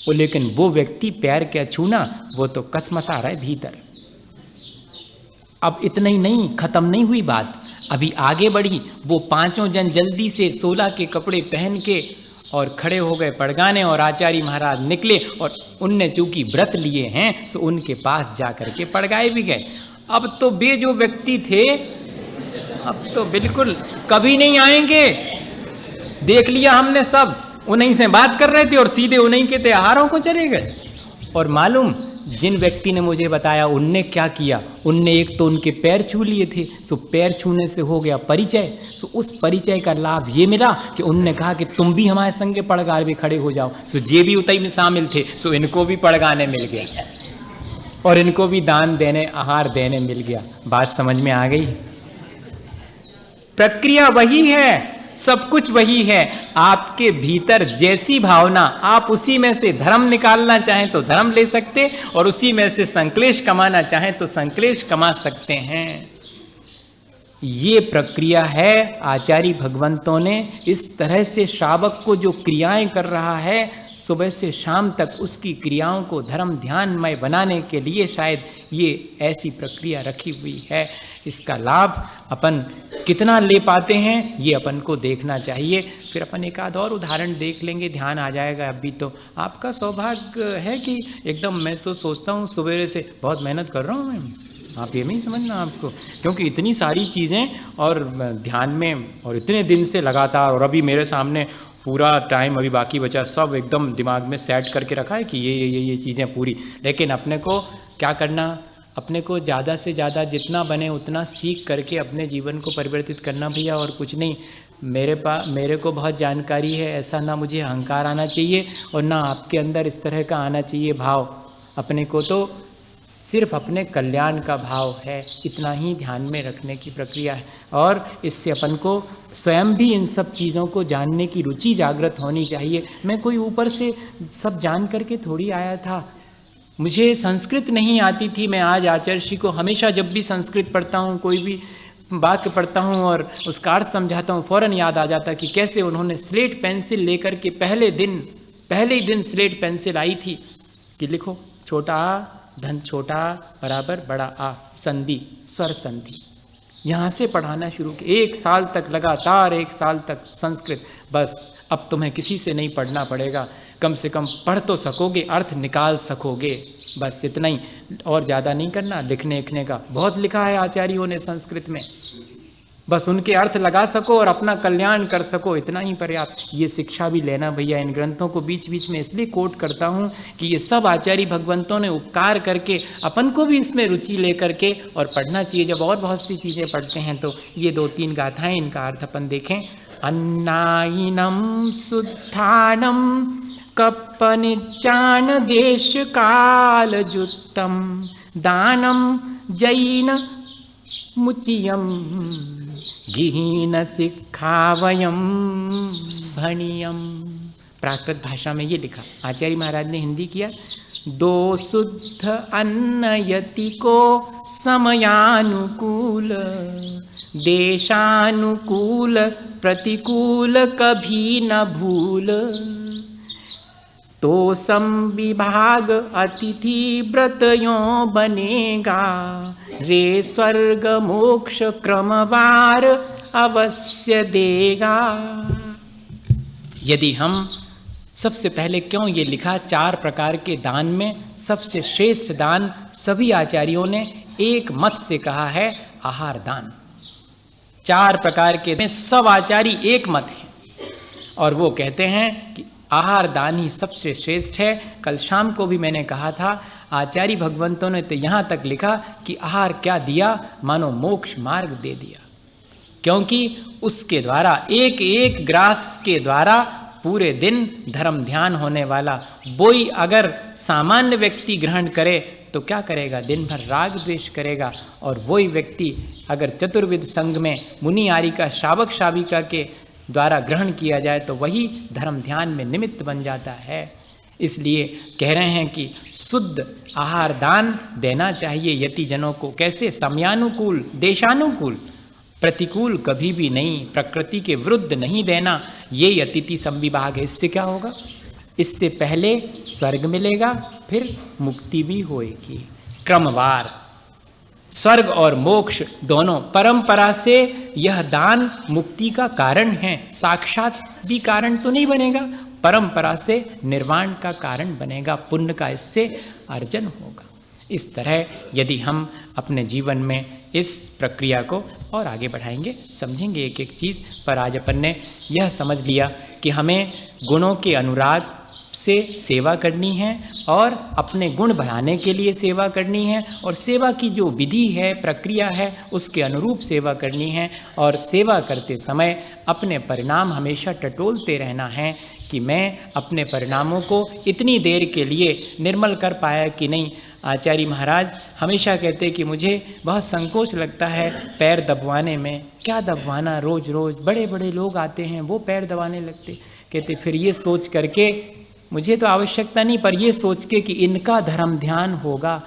वो लेकिन वो व्यक्ति पैर क्या छूना, वो तो कसमसा रहा है भीतर। अब इतना ही नहीं, खत्म नहीं हुई बात, अभी आगे बढ़ी। वो 5 जन जल्दी से 16 के कपड़े पहन के और खड़े हो गए पड़गाने, और आचार्य महाराज निकले, और उनने चूंकि व्रत लिए हैं सो उनके पास जा करके पड़गाए भी गए। अब तो वे जो व्यक्ति थे अब तो बिल्कुल कभी नहीं आएंगे, देख लिया हमने सब, उन्हीं से बात कर रहे थे और सीधे उन्हीं के त्योहारों को चले गए। और मालूम जिन व्यक्ति ने मुझे बताया उनने क्या किया, उनने एक तो उनके पैर छू लिए थे, सो पैर छूने से हो गया परिचय। सो उस परिचय का लाभ ये मिला कि उनने कहा कि तुम भी हमारे संगे पड़गार भी खड़े हो जाओ। सो ये भी उतई में शामिल थे, सो इनको भी पड़गाने मिल गया। और इनको भी दान देने, आहार देने मिल गया। बात समझ में आ गई? प्रक्रिया वही है, सब कुछ वही है। आपके भीतर जैसी भावना, आप उसी में से धर्म निकालना चाहें तो धर्म ले सकते, और उसी में से संक्लेश कमाना चाहें तो संक्लेश कमा सकते हैं। ये प्रक्रिया है। आचार्य भगवंतों ने इस तरह से श्रावक को जो क्रियाएं कर रहा है सुबह से शाम तक, उसकी क्रियाओं को धर्म ध्यानमय बनाने के लिए शायद ये ऐसी प्रक्रिया रखी हुई है। इसका लाभ अपन कितना ले पाते हैं ये अपन को देखना चाहिए। फिर अपन एक आध और उदाहरण देख लेंगे, ध्यान आ जाएगा। अभी तो आपका सौभाग्य है कि एकदम, मैं तो सोचता हूँ सवेरे से बहुत मेहनत कर रहा हूँ मैं, आप ये नहीं समझना आपको, क्योंकि इतनी सारी चीज़ें और ध्यान में, और इतने दिन से लगातार, और अभी मेरे सामने पूरा टाइम अभी बाकी बचा, सब एकदम दिमाग में सेट करके रखा है कि ये चीज़ें पूरी। लेकिन अपने को क्या करना, अपने को ज़्यादा से ज़्यादा जितना बने उतना सीख करके अपने जीवन को परिवर्तित करना भैया, और कुछ नहीं। मेरे को बहुत जानकारी है, ऐसा ना मुझे अहंकार आना चाहिए और ना आपके अंदर इस तरह का आना चाहिए भाव। अपने को तो सिर्फ अपने कल्याण का भाव है, इतना ही ध्यान में रखने की प्रक्रिया है। और इससे अपन को स्वयं भी इन सब चीज़ों को जानने की रुचि जागृत होनी चाहिए। मैं कोई ऊपर से सब जान करके थोड़ी आया था। मुझे संस्कृत नहीं आती थी, मैं आज आचार्य को हमेशा जब भी संस्कृत पढ़ता हूँ, कोई भी वाक्य पढ़ता हूँ और उसका अर्थ समझाता हूँ, फ़ौरन याद आ जाता कि कैसे उन्होंने स्लेट पेंसिल लेकर के पहले ही दिन स्लेट पेंसिल आई थी कि लिखो छोटा आ धन छोटा बराबर बड़ा आ, संधि, स्वर संधि। यहाँ से पढ़ाना शुरू किया, 1 साल तक लगातार, 1 साल तक संस्कृत। बस अब तुम्हें किसी से नहीं पढ़ना पड़ेगा, कम से कम पढ़ तो सकोगे, अर्थ निकाल सकोगे, बस इतना ही, और ज़्यादा नहीं करना। लिखने लिखने का बहुत लिखा है आचार्यों ने संस्कृत में, बस उनके अर्थ लगा सको और अपना कल्याण कर सको, इतना ही पर्याप्त। ये शिक्षा भी लेना भैया। इन ग्रंथों को बीच बीच में इसलिए कोट करता हूँ कि ये सब आचार्य भगवंतों ने उपकार करके अपन को भी इसमें रुचि ले करके और पढ़ना चाहिए। जब और बहुत सी चीज़ें पढ़ते हैं तो ये 2-3 गाथाएं, इनका अर्थ अपन देखें। अन्नायिनम शुद्धानम कप्पनिचान देश काल जुत्तम दानम जैन मुचियम गिहीन शिक्षावयम भणियम। प्राकृत भाषा में ये लिखा, आचार्य महाराज ने हिंदी किया। 2 शुद्ध अन्न यति को समयानुकूल देशानुकूल प्रतिकूल कभी न भूल। तो संविभाग अतिथि व्रतयों बनेगा रे स्वर्ग मोक्ष क्रमवार अवश्य देगा। यदि हम सबसे पहले क्यों ये लिखा, 4 प्रकार के दान में सबसे श्रेष्ठ दान सभी आचार्यों ने एक मत से कहा है आहार दान। 4 प्रकार के में सब आचार्य एक मत हैं और वो कहते हैं कि आहार दान ही सबसे श्रेष्ठ है। कल शाम को भी मैंने कहा था, आचार्य भगवंतों ने तो यहाँ तक लिखा कि आहार क्या दिया, मानो मोक्ष मार्ग दे दिया, क्योंकि उसके द्वारा एक एक ग्रास के द्वारा पूरे दिन धर्म ध्यान होने वाला। वही अगर सामान्य व्यक्ति ग्रहण करे तो क्या करेगा, दिन भर राग द्वेष करेगा। और वही व्यक्ति अगर चतुर्विध संघ में मुनि आर्य का श्रावक श्राविका के द्वारा ग्रहण किया जाए तो वही धर्म ध्यान में निमित्त बन जाता है। इसलिए कह रहे हैं कि शुद्ध आहार दान देना चाहिए यतिजनों को। कैसे, समयानुकूल देशानुकूल, प्रतिकूल कभी भी नहीं, प्रकृति के विरुद्ध नहीं देना। ये अतिथि संविभाग है। इससे क्या होगा, इससे पहले स्वर्ग मिलेगा, फिर मुक्ति भी होएगी क्रमवार। स्वर्ग और मोक्ष दोनों परंपरा से यह दान मुक्ति का कारण है। साक्षात भी कारण तो नहीं बनेगा, परंपरा से निर्वाण का कारण बनेगा, पुण्य का इससे अर्जन होगा। इस तरह यदि हम अपने जीवन में इस प्रक्रिया को और आगे बढ़ाएंगे, समझेंगे एक एक चीज़। पर आज अपन ने यह समझ लिया कि हमें गुणों के अनुराग से सेवा करनी है और अपने गुण बढ़ाने के लिए सेवा करनी है, और सेवा की जो विधि है, प्रक्रिया है, उसके अनुरूप सेवा करनी है। और सेवा करते समय अपने परिणाम हमेशा टटोलते रहना है कि मैं अपने परिणामों को इतनी देर के लिए निर्मल कर पाया कि नहीं। आचार्य महाराज हमेशा कहते कि मुझे बहुत संकोच लगता है पैर दबवाने में। क्या दबवाना, रोज रोज बड़े बड़े लोग आते हैं वो पैर दबाने लगते। कहते फिर ये सोच करके, मुझे तो आवश्यकता नहीं, पर ये सोच के कि इनका धर्म ध्यान होगा,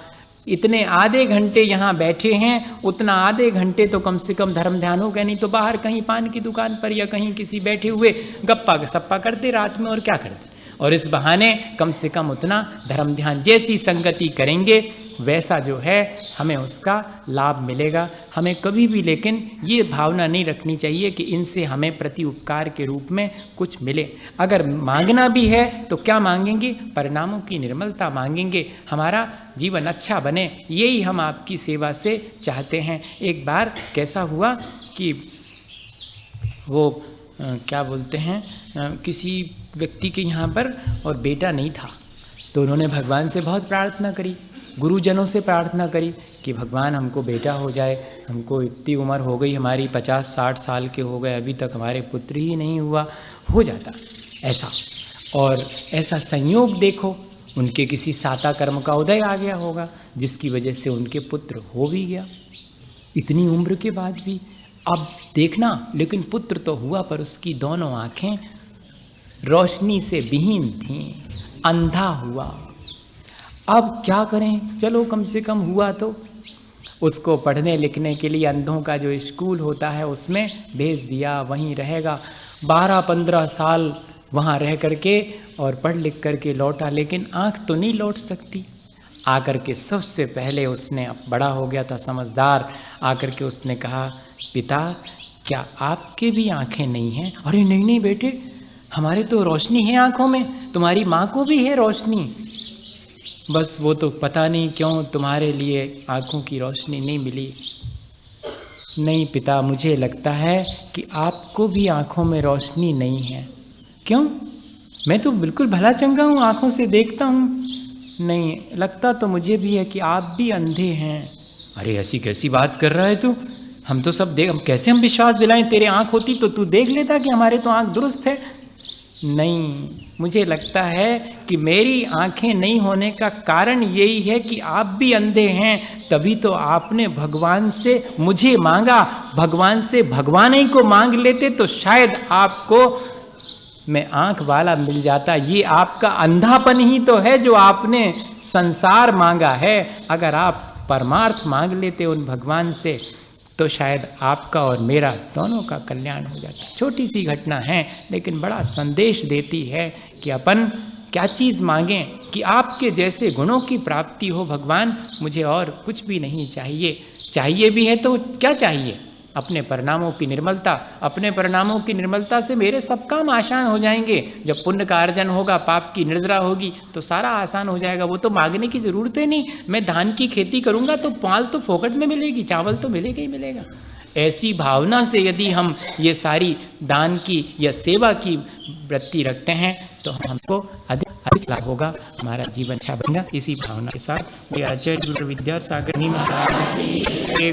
इतने आधे घंटे यहाँ बैठे हैं, उतना आधे घंटे तो कम से कम धर्म ध्यान होगा, नहीं तो बाहर कहीं पान की दुकान पर या कहीं किसी बैठे हुए गप्पा सप्पा करते रात में, और क्या करते। और इस बहाने कम से कम उतना धर्म ध्यान, जैसी संगति करेंगे वैसा जो है हमें उसका लाभ मिलेगा। हमें कभी भी लेकिन ये भावना नहीं रखनी चाहिए कि इनसे हमें प्रति उपकार के रूप में कुछ मिले। अगर मांगना भी है तो क्या मांगेंगे? परिणामों की निर्मलता मांगेंगे, हमारा जीवन अच्छा बने, यही हम आपकी सेवा से चाहते हैं। एक बार कैसा हुआ कि वो क्या बोलते हैं, किसी व्यक्ति के यहाँ पर और बेटा नहीं था, तो उन्होंने भगवान से बहुत प्रार्थना करी, गुरुजनों से प्रार्थना करी कि भगवान हमको बेटा हो जाए, हमको इतनी उम्र हो गई हमारी, 50-60 साल के हो गए, अभी तक हमारे पुत्र ही नहीं हुआ, हो जाता ऐसा। और ऐसा संयोग देखो, उनके किसी साता कर्म का उदय आ गया होगा जिसकी वजह से उनके पुत्र हो भी गया इतनी उम्र के बाद भी। अब देखना, लेकिन पुत्र तो हुआ पर उसकी दोनों आँखें रोशनी से विहीन थीं, अंधा हुआ। अब क्या करें, चलो कम से कम हुआ तो उसको पढ़ने लिखने के लिए अंधों का जो स्कूल होता है उसमें भेज दिया, वहीं रहेगा। 12-15 साल वहाँ रह करके और पढ़ लिख करके लौटा, लेकिन आँख तो नहीं लौट सकती। आकर के सबसे पहले उसने, अब बड़ा हो गया था समझदार, आकर के उसने कहा, पिता क्या आपके भी आँखें नहीं हैं? अरे नहीं नहीं बेटे, हमारे तो रोशनी है आँखों में, तुम्हारी माँ को भी है रोशनी, बस वो तो पता नहीं क्यों तुम्हारे लिए आँखों की रोशनी नहीं मिली। नहीं पिता, मुझे लगता है कि आपको भी आँखों में रोशनी नहीं है। क्यों? मैं तो बिल्कुल भला चंगा हूँ, आँखों से देखता हूँ। नहीं, लगता तो मुझे भी है कि आप भी अंधे हैं। अरे ऐसी कैसी बात कर रहा है तू, हम तो सब देख, हम कैसे हम विश्वास दिलाएं, तेरे आँख होती तो तू देख लेता कि हमारे तो आँख दुरुस्त है। नहीं, मुझे लगता है कि मेरी आंखें नहीं होने का कारण यही है कि आप भी अंधे हैं, तभी तो आपने भगवान से मुझे मांगा। भगवान से भगवान ही को मांग लेते तो शायद आपको मैं आंख वाला मिल जाता। ये आपका अंधापन ही तो है जो आपने संसार मांगा है। अगर आप परमार्थ मांग लेते उन भगवान से तो शायद आपका और मेरा दोनों का कल्याण हो जाता। छोटी सी घटना है लेकिन बड़ा संदेश देती है कि अपन क्या चीज़ मांगें कि आपके जैसे गुणों की प्राप्ति हो। भगवान मुझे और कुछ भी नहीं चाहिए, चाहिए भी है तो क्या चाहिए? अपने परिणामों की निर्मलता। अपने परिणामों की निर्मलता से मेरे सब काम आसान हो जाएंगे। जब पुण्य का अर्जन होगा, पाप की निर्जरा होगी तो सारा आसान हो जाएगा। वो तो मांगने की ज़रूरत है नहीं। मैं धान की खेती करूँगा तो पाल तो फोकट में मिलेगी, चावल तो मिलेगा ही मिलेगा। ऐसी भावना से यदि हम ये सारी दान की या सेवा की वृत्ति रखते हैं तो हमको अधिक लाभ होगा, हमारा जीवन अच्छा बनेगा। इसी भावना के साथ आचार्य गुरु विद्यासागर महाराज